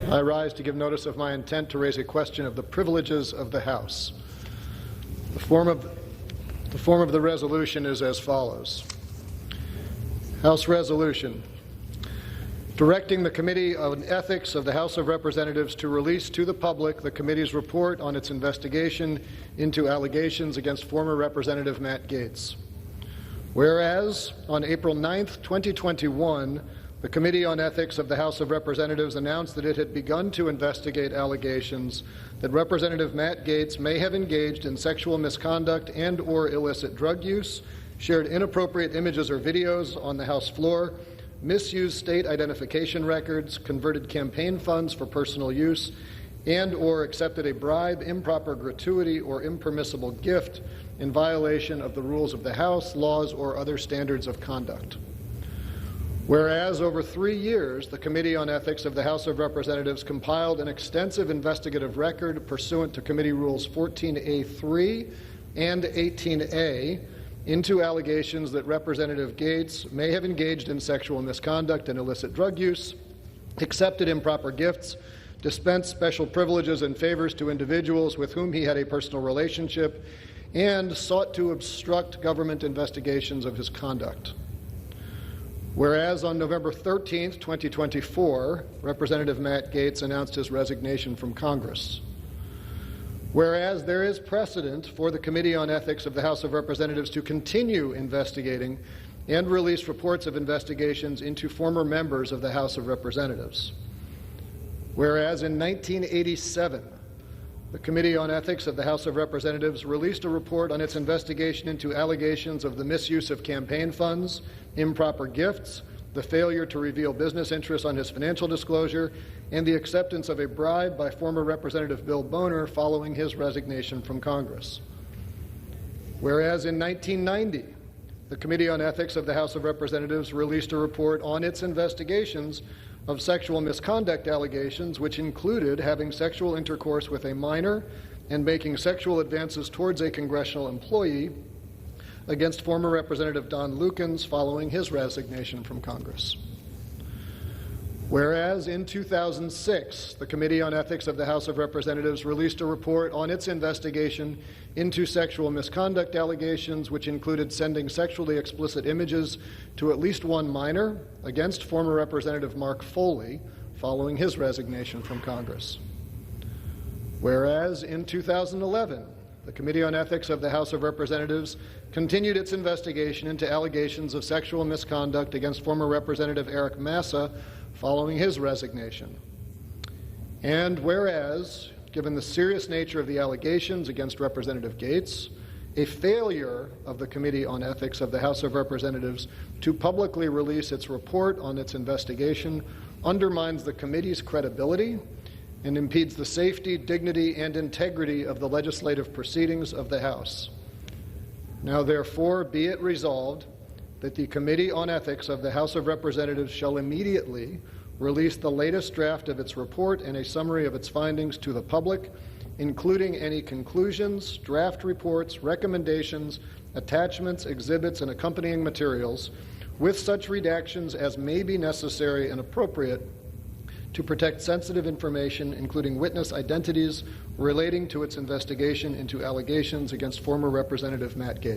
I rise to give notice of my intent to raise a question of the privileges of the House. The form of the resolution is as follows. House Resolution. Directing the Committee on Ethics of the House of Representatives to release to the public the committee's report on its investigation into allegations against former Representative Matt Gaetz. Whereas, on April 9, 2021, the Committee on Ethics of the House of Representatives announced that it had begun to investigate allegations that Representative Matt Gaetz may have engaged in sexual misconduct and/or illicit drug use, shared inappropriate images or videos on the House floor, misused state identification records, converted campaign funds for personal use, and/or accepted a bribe, improper gratuity, or impermissible gift in violation of the rules of the House, laws, or other standards of conduct. Whereas over 3 years, the Committee on Ethics of the House of Representatives compiled an extensive investigative record pursuant to Committee Rules 14A3 and 18A into allegations that Representative Gaetz may have engaged in sexual misconduct and illicit drug use, accepted improper gifts, dispensed special privileges and favors to individuals with whom he had a personal relationship, and sought to obstruct government investigations of his conduct. Whereas on November 13, 2024, Representative Matt Gaetz announced his resignation from Congress. Whereas there is precedent for the Committee on Ethics of the House of Representatives to continue investigating and release reports of investigations into former members of the House of Representatives. Whereas in 1987, the Committee on Ethics of the House of Representatives released a report on its investigation into allegations of the misuse of campaign funds, improper gifts, the failure to reveal business interests on his financial disclosure, and the acceptance of a bribe by former Representative Bill Boner following his resignation from Congress. Whereas in 1990, the Committee on Ethics of the House of Representatives released a report on its investigations of sexual misconduct allegations, which included having sexual intercourse with a minor and making sexual advances towards a congressional employee against former Representative Don Lukens following his resignation from Congress. Whereas in 2006, the Committee on Ethics of the House of Representatives released a report on its investigation into sexual misconduct allegations, which included sending sexually explicit images to at least one minor against former Representative Mark Foley following his resignation from Congress. Whereas in 2011, the Committee on Ethics of the House of Representatives continued its investigation into allegations of sexual misconduct against former Representative Eric Massa following his resignation. And whereas, given the serious nature of the allegations against Representative Gaetz, a failure of the Committee on Ethics of the House of Representatives to publicly release its report on its investigation undermines the committee's credibility and impedes the safety, dignity, and integrity of the legislative proceedings of the House. Now, therefore, be it resolved that the Committee on Ethics of the House of Representatives shall immediately release the latest draft of its report and a summary of its findings to the public, including any conclusions, draft reports, recommendations, attachments, exhibits, and accompanying materials, with such redactions as may be necessary and appropriate to protect sensitive information, including witness identities relating to its investigation into allegations against former Representative Matt Gaetz.